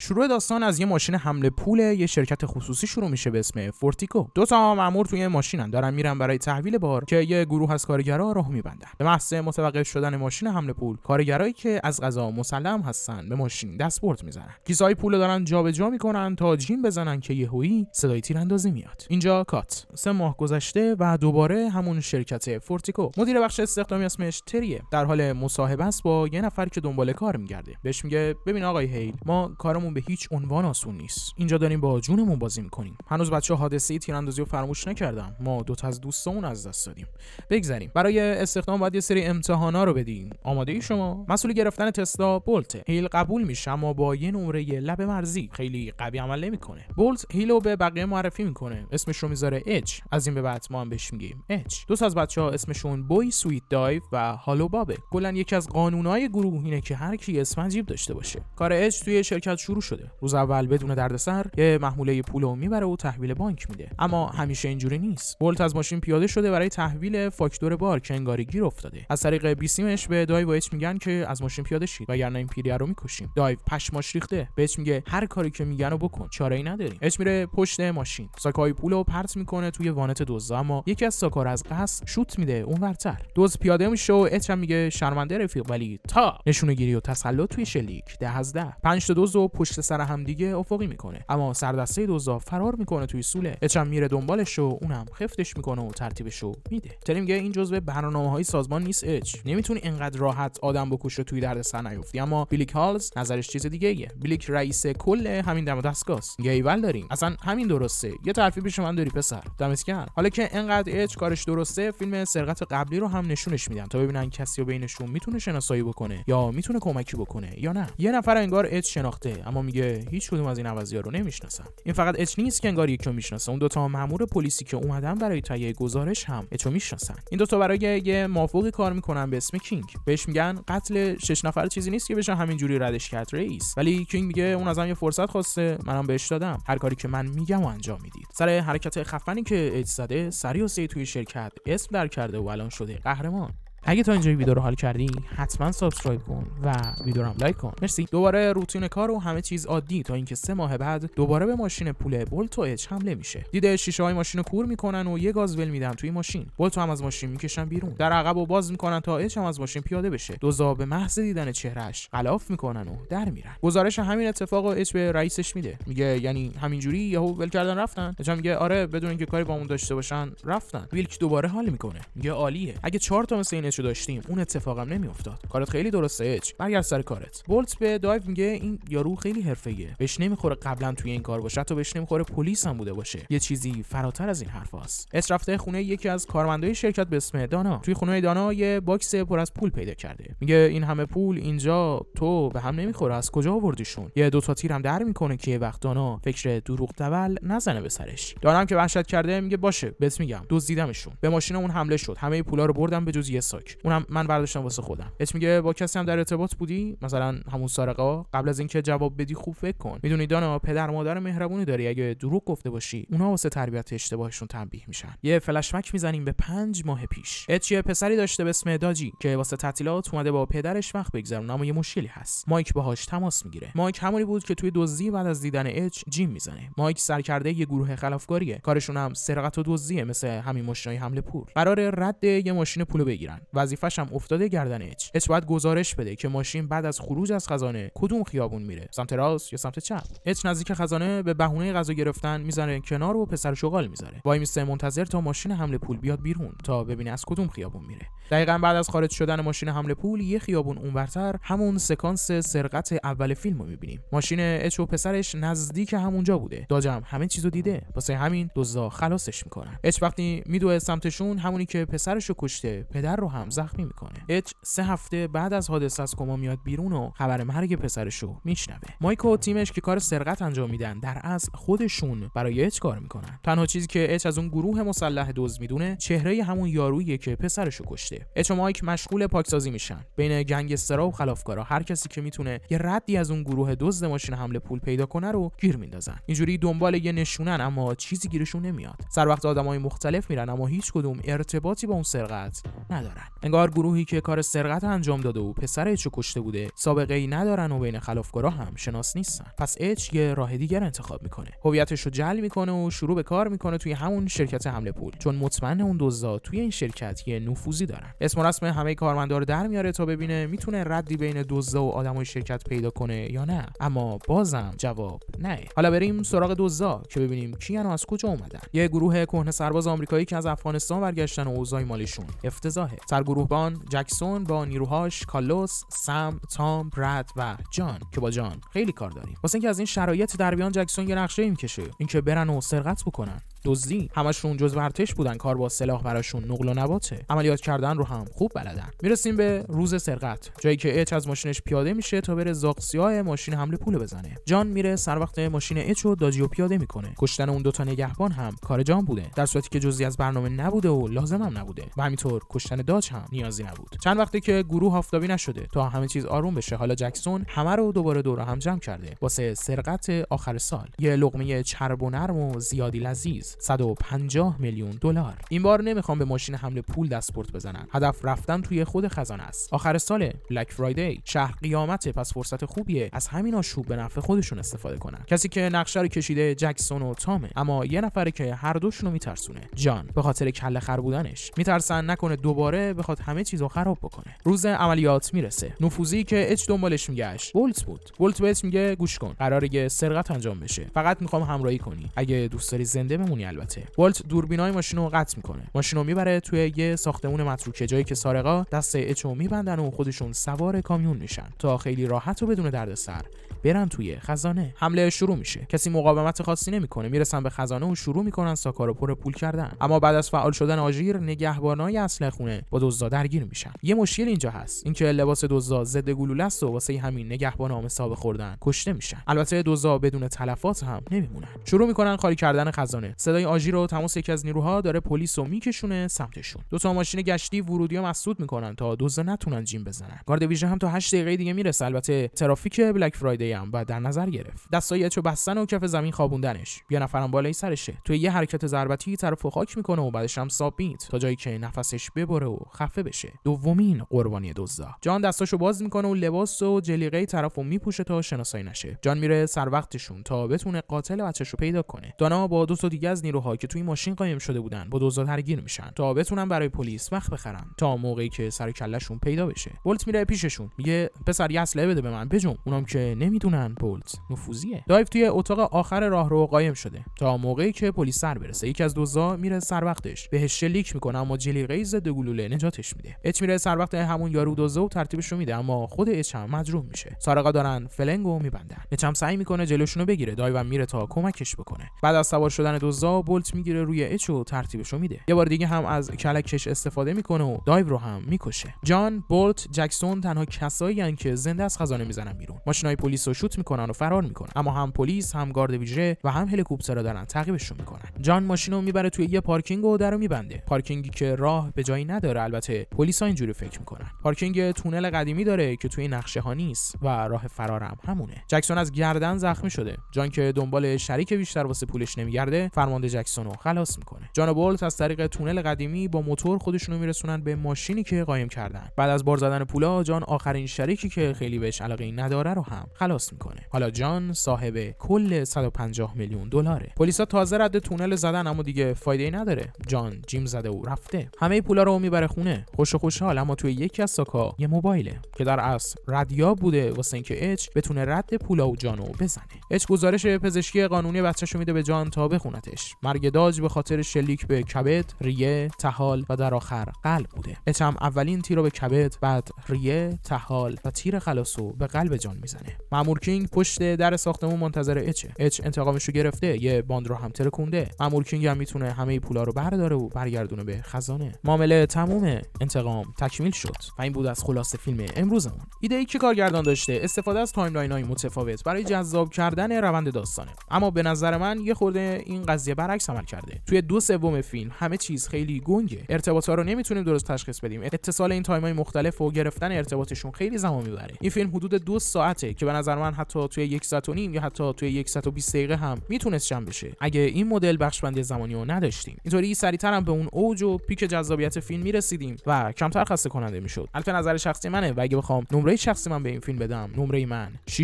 شروع داستان از یه ماشین حمل پول یه شرکت خصوصی شروع میشه به اسم فورتیکو. دو تا مأمور توی ماشینن، دارن میرن برای تحویل بار که یه گروه از کارگرا راه میبندن. به محض متوقف شدن ماشین حمل پول، کارگرایی که از قضا مسلم هستن به ماشین دستبرد میزنن. کیسه‌های پولو دارن جابجا میکنن تا جیم بزنن که یهویی صدای تیراندازی میاد. اینجا کات. 3 ماه گذشته و دوباره همون شرکت فورتیکو. مدیر بخش استخدامی اسمش تریه، در حال مصاحبه است با یه نفر که دنبال کار میگرده. بهش میگه ببین آقای هیل، ما کارمون به هیچ عنوان آسون نیست. اینجا داریم با جونمون بازی میکنیم. هنوز بچه‌ها حادثه تیراندازی رو فراموش نکردن. ما 2 تا از دوستامون از دست دادیم. بگذریم. برای استخدام باید یه سری امتحانا رو بدیم. آماده ای شما؟ مسئول گرفتن تستا بولت. هیل قبول میشه اما با یه نمره لب مرزی. خیلی قوی عمل نمیکنه. بولت هیلو به بقیه معرفی میکنه. اسمش رو میذاره اچ. از این به بعد ما هم بهش میگیم اچ. 2 تا از بچه‌ها اسمشون بوی سویت دایو و هالو بابه. کلا یکی از قانونای گروه اینه که هر کی اسم عجیب داشته باشه. کار اچ توی شرکت شروع شده. روز اول بدون دردسر یه محموله پولو میبره و تحویل بانک میده، اما همیشه اینجوری نیست. بولت از ماشین پیاده شده برای تحویل فاکتور بار که انگاری گیر افتاده. از طریق بیسیمش به دایو و اچ میگن که از ماشین پیاده شید وگرنه این پیریه رو میکشیم. دایو پشماش ریخته، بهش میگه هر کاری که میگن رو بکن، چاره‌ای نداریم. اچ میره پشت ماشین، ساکای پولو پرت میکنه توی وانت دزد، اما یکی از ساکار از قصد شوت میده اونورتر. دزد پیاده میشه و اچ هم میگه شرمنده رفیق، ولی تا نشونه گیری و تسلط توی شلیک 10 از 10. 5 تا دزد و پشت سر هم دیگه افقی میکنه، اما سردسته دزدا فرار میکنه توی سوله. اچ هم میره دنبالش و اونم خفتش میکنه و ترتیبشو میده. تری میگه این جزء برنامه‌های سازمان نیست اچ، نمیتونی اینقدر راحت آدم بکشه توی دردسر نیفتی. اما بیلیک هالز نظرش چیز دیگه ایه. بیلیک رئیس کل همین دم و دستگاست. میگه ایول داریم، اصلا همین درسته، یه ترفیع پیش من داری پسر، دمت گرم. حالا که اینقدر اچ کارش درسته، فیلم سرقت قبلی رو هم نشونش میدن تا ببینن کسی بینشون میتونه شناسایی بکنه یا میتونه کمکی بکنه یا نه. یه نفر انگار اچ شناخته، اما میگه هیچ کدوم از این عوضی‌ها رو نمیشناسم. این فقط اچ نیست که انگار یکی رو میشناسه، اون 2 تا مأمور پلیسی که اومدن برای تهیه گزارش هم اچ رو میشناسن. این 2 تا برای یه مافوقی کار میکنن به اسم کینگ. بهش میگن قتل 6 نفر چیزی نیست که بشه همینجوری ردش کرد رئیس، ولی کینگ میگه اون ازم یه فرصت خواسته، منم بهش دادم، هر کاری که من میگم و انجام میدید. سر حرکت خفنی که اچ زده، سری و توی شرکت اسم در کرده و الان شده قهرمان. اگه تا اینجای ویدیو رو حال کردی حتما سابسکرایب کن و ویدیو رو هم لایک کن. مرسی. دوباره روتین کار و همه چیز عادی تا اینکه 3 ماه بعد دوباره به ماشین پول بولت و اچ حمله میشه. دیده شیشه های ماشین رو کور میکنن و یه گاز ول میدن توی ماشین. بولت هم از ماشین میکشن بیرون، در عقب و باز میکنن تا اچ هم از ماشین پیاده بشه. دوزا به محض دیدن چهرهش غلاف میکنن و در میرن. گزارش همین اتفاق رو اچ به رئیسش میده. میگه یعنی همینجوری یهو ول کردن رفتن؟ اچ میگه آره، بدون اینکه کاری با اون داشته باشن رفتن. ویلک دوباره حال میکنه، میگه عالیه، اگه 4 تا مثل این اچ داشتیم اون اتفاقم نمیافتاد. کارت خیلی درسته اچ، برگرد سر کارت. بولت به دایو میگه این یارو خیلی حرفه‌ایه، بهش نمیخوره قبلا توی این کار باشه، حتی بهش نمیخوره پلیس هم بوده باشه. یه چیزی فراتر از این حرفاست. اچ رفته خونه یکی از کارمندای شرکت به اسم دانا. توی خونه دانا یه باکس پر از پول پیدا کرده. میگه این همه پول اینجا تو به هم نمیخوره، از کجا آوردیشون؟ یه 2 تا تیر هم در میکنه که یه وقت دانا فکر دروغ دول نزنه به سرش. دانا هم که وحشت کرده میگه باشه بهت میگم، دزدیدمشون، به ماشین اون حمله شد، همه پولا رو بردم به جز یه ساک، اونم من برداشتم واسه خودم. اچ میگه با کسی هم در ارتباط بودی، مثلا همون سارقا؟ قبل از اینکه جواب بدی خوب فکر کن. میدونی دانا پدر مادر مهربونی داری، اگه دروغ گفته باشی اونا واسه تربیت اشتباهشون تنبیه میشن. یه فلش بک میزنیم به 5 ماه پیش. اچ یه پسری داشته به اسم داجی که واسه تعطیلات اومده با پدرش وقت بگذرونه، اما یه مشکلی هست. مایک باهاش تماس میگیره. مایک همونی بود که توی دزدی بعد از دیدن اچ جیم میزنه. مایک سرکرده یه گروه خلافکاریه، کارشون هم سرقت و دزدیه، مثل همین ماشینای حمل پول. قرار رد یه ماشین پولو بگیرن، وظیفش هم افتاده گردن اچ باید گزارش بده که ماشین بعد از خروج از خزانه کدوم خیابون میره، سمت راست یا سمت چپ. اچ نزدیک خزانه به بهونه غذا گرفتن میزنه کنار و پسرش شغال میذاره. وای میسته منتظر تا ماشین حمل پول بیاد بیرون تا ببینه از کدوم خیابون میره. دقیقاً بعد از خارج شدن ماشین حمل پول یه خیابون اونورتر همون سکانس سرقت اول فیلمو میبینیم. ماشین اچ و پسرش نزدیک همونجا بوده. داجم همه چیزو دیده، واسه همین دزدا خلاصش میکنن. اچ وقتی میدوه سمتشون، همونی که پسرشو کشته پدر رو هم زخمی میکنه. اچ 3 هفته بعد از حادثه از کما میاد بیرون و خبر مرگ پسرشو میشنوه. مایک و تیمش که کار سرقت انجام میدن در اصل خودشون برای اچ کار میکنن. تنها چیزی که اچ از اون گروه مسلح دزد میدونه چهره همون یارویی که پسرشو کشته. اچ و مایک مشغول پاکسازی میشن بین گنگسترها و خلافکارا. هر کسی که میتونه یه ردی از اون گروه دزد ماشین حمل پول پیدا کنه رو گیر میندازن. اینجوری دنبال یه نشونن اما چیزی گیرشون نمیاد. سر وقت آدمای مختلف میرن اما هیچ کدوم ارتباطی با اون سرقت ندارن. انگار گروهی که کار سرقت انجام داده و پسر اچو کشته بوده سابقه‌ای ندارن و بین خلافکارا هم شناس نیستن. پس اچ یه راه دیگر انتخاب میکنه، هویتش رو جعل میکنه و شروع به کار میکنه توی همون شرکت حمله پول، چون مطمئن اون دزدا توی این شرکت یه نفوذی دارن. اسم و رسم همه کارمندا رو در میاره تا ببینه میتونه ردی بین دزدا و آدمای شرکت پیدا کنه یا نه، اما بازم جواب نه. حالا بریم سراغ دزدا که ببینیم کیان و از کجا اومدن. یه گروه کهنه سرباز آمریکایی که از افغانستان برگشتن و اوضاع مالیشون افتضاحه. سرگروهبان جکسون با نیروهاش کالوس، سم، تام، براد و جان که با جان خیلی کار داریم. واسه اینکه از این شرایط در بیان جکسون یه نقشه میکشه، اینکه برن و سرقت بکنن، دزدی. همشون جزو ارتش بودن، کار با سلاح براشون نقل و نباته، عملیات کردن رو هم خوب بلدن. میرسیم به روز سرقت، جایی که اچ از ماشینش پیاده میشه تا بره زاغسیاه ماشین حمله پول بزنه. جان میره سر وقت ماشین اچ رو داجیو پیاده میکنه. کشتن اون دوتا نگهبان هم کار جان بوده، در صورتی که جزئی از برنامه نبوده و لازم هم نبوده و همینطور کشتن داج هم نیازی نبود. چند وقته که گروه آفتابی نشده تا همه چیز آروم بشه. حالا جکسون همه رو دوباره دور هم جمع کرده واسه سرقت آخر سال. یه لقمه چرب و نرم و زیادی لذیذ، 150 میلیون دلار. این بار نمیخوام به ماشین حمله پول دستپورت بزنن، هدف رفتن توی خود خزانه است. آخر سال، بلک فرایدی، شهر قیامته، پس فرصت خوبیه از همین آشوب به نفع خودشون استفاده کنن. کسی که نقشه رو کشیده جکسون و تامه، اما یه نفره که هر دوشون رو میترسونه، جان، به خاطر کله خر بودنش. میترسن نکنه دوباره بخواد همه چیزو خراب بکنه. روز عملیات میرسه. نفوذی که اچ دنبالش میگشت بولت بود. بولت بهش میگه گوش کن، قراره یه سرقت انجام بشه، فقط میخوام همراهی کنی، اگه دوست داری زنده بمونی. البته بولت دوربینای ماشینو قطع میکنه، ماشینو میبره توی یه ساختمون متروکه، جایی که سارقا دست اچو میبندن و خودشون سوار کامیون میشن تا خیلی راحت و بدون دردسر برن توی خزانه. حمله شروع میشه، کسی مقاومت خاصی نمیکنه، میرسن به خزانه و شروع میکنن ساکارو پر پول کردن. اما بعد از فعال شدن آژیر، نگهبانای اسلحه خونه با دزدا درگیر میشن. یه مشکل اینجا هست، اینکه لباس دزدا ضد گلوله است و واسه همین نگهبانا مثاب خوردن کشته میشن. البته دزدا بدون تلفات هم نمیمونن. شروع میکنن خالی کردن خزانه. صدای آژیر و تماس یکی از نیروها داره پلیس رو میکشونه سمتشون. دو تا ماشین گشتی ورودیو مسدود میکنن تا دزدا نتونن جیم بزنن. گارد ویژه هم تا 8 دقیقه دیگه میرسه. البته ترافیک بلک فرایدی هم بعد در نظر گرفت. دستای اچو بستن و کف زمین خوابوندنش. یه نفرم بالای سرشه. تو یه حرکت ضربتی طرفو خاک میکنه و بعدش هم سابمیت تا جایی که نفسش ببره و خفه بشه. دومین قربانی دزدا. جان دستاشو باز میکنه و لباس و جلیقه طرفو میپوشه تا شناسایی نشه. جان میره سر وقتشون تا بتونه قاتل بچه‌شو پیدا کنه. دانا با دو تا دیگه از نیروها که توی ماشین قایم شده بودن با دزدا درگیر میشن تا بتونن برای پلیس وقت بخرن تا موقعی که سر کلهشون پیدا بشه. بولت میره پیششون، میگه پسر یه اسلحه بده به من بجم. اونام که نمیدونن بولت نفوذیه. دایو توی اتاق آخر راهرو قایم شده تا موقعی که پلیس سر برسه. یکی از دزدا میره سر وقتش، بهش شلیک میکنه اما جلیقه ضد گلوله نجاتش میده. اچ میره سر وقت همون یارو دزدا و ترتیبش رو میده، اما خود اچ هم مجروح میشه. سارقا دارن فلنگو میبندن. اچ هم سعی میکنه جلوشونو بگیره، دایو میره تا کمکش بکنه. بعد از سوار شدن دزدا، بولت میگیره روی اچ و ترتیبش رو میده. یه بار دیگه هم از کلکش استفاده میکنه و دایو رو هم میکشه. جان، بولت، جکسون تنها کسایی ان که زنده از خزانه میزنن بیرون. ماشینای پلیس رو شوت میکنن و فرار میکنن، اما هم پلیس، هم گارد ویژه و هم هلیکوپترها دارن تعقیبشون میکنن. جان ماشینو میبره توی یه پارکینگ و درو میبنده. پارکینگی که راه به جایی نداره. البته پلیسا اینجوری فکر میکنن. پارکینگ تونل قدیمی داره که توی نقشه ها نیست و راه فرارم همونه. جکسون از گردن زخمی شده. جان که دنبال شریک بیشتر واسه پولش نمیگرده، فرمانده جکسون رو خلاص میکنه. جان و بولت از طریق تونل قدیمی با موتور خودشونو میرسونن به ماشینی که قایم کردن. بعد از بار زدن پولا، جان آخرین شریکی که خیلی بهش علاقه نداره رو هم خلاص میکنه. حالا جان صاحب کل 150 میلیون دلاره. پلیسا تازه رد تونل زدن، اما دیگه فایده‌ای نداره. جان جیم زده و رفته. همه پولا رو میبره خونه، خوشحال. اما توی یکی از ساکا یه موبایله که در اصل رادیاب بوده واسه اینکه اچ بتونه رد پولا و جانو بزنه. اچ گزارش پزشکی قانونی بچه‌شو میده به جان تا بخونتش. مرگ داج به خاطر شلیک به کبد، ریه، طحال و در آخر قلب بوده. اچ هم اولین تیر رو به کبد، بعد ریه، طحال و تیر خلاصو به قلب جان میزنه. مأمور کینگ پشت در ساختمون منتظر اچه. اچ انتقامشو گرفته، یه باند رو هم ترکونده. مأمور کینگ هم میتونه همه پولا رو برداره و برگردونه به خزانه. معامله تمومه، انتقام تکمیل شد. و این بود از خلاصه فیلم امروزمون. ایده ای که کارگردان داشته استفاده از تایملاین‌های متفاوت برای جذاب کردن روند داستانه، اما به نظر من یه خورده این قضیه برعکس عمل کرده. توی 2/3 فیلم همه چیز خیلی گنگه، ارتباطا رو نمیتونیم درست تشخیص بدیم، اتصال این تایم‌های مختلف و گرفتن ارتباطشون خیلی زمان میبره. این فیلم حدود 2 ساعته که به نظر من حتی توی 1 ساعت و نیم یا حتی توی 1 ساعت و 20 دقیقه هم میتونست جمع بشه اگه این مدل بخش‌بندی زمانی رو نداشتیم. اینطوری سریعتر هم به اون اوج و پیک جذابیت فیلم میرسیدیم و کمتر خسته کننده میشد. البته نظر شخصی منه و اگه بخوام نمره شخصی من به این فیلم بدم، نمره من 6.5.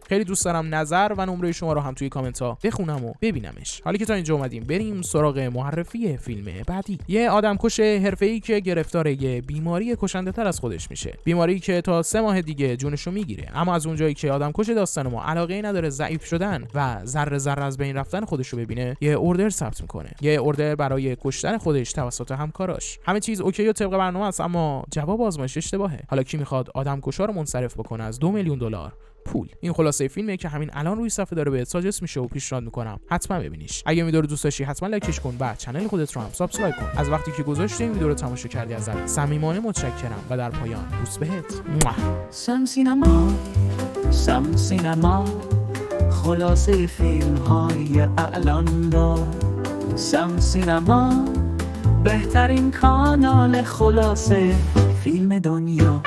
خیلی دوست دارم نظر و نمره شما رو هم توی کامنت ها بخونم و ببینمش. حالا که تا اینجا اومدیم بریم سراغ معرفی فیلم بعدی. یه آدمکش حرفه‌ای که گرفتار یه بیماری کشنده تر از خودش میشه. بیماری که تا 3 ماه دیگه جونشو میگیره. اما از اونجایی که آدمکش داستان ما علاقه‌ای نداره ضعیف شدن و ذره ذره از بین رفتن خودشو ببینه، یه اوردر ثبت میکنه. یه اوردر برای کشتن خودش توسط همکاراش. همه چیز اوکی و طبق برنامه است، اما جواب آزمایش اشتباهه. حالا کی میخواد آدمکشا رو منصرف بکنه از $2 میلیون پول؟ این خلاصه فیلمیه که همین الان روی صفحه داره بهت ساجست میشه و پیشنهاد میکنم حتما ببینیش. اگه ویدیو رو دوست داشتی حتما لایکش کن و کانال خودت رو هم سابسکرایب کن. از وقتی که گذاشتی این ویدیو رو تماشا کردی ازت صمیمانه متشکرم و در پایان بوس بهت. سم سینما خلاصه فیلم های اعلان دار. سم سینما بهترین کانال خلاصه فیلم دنیا.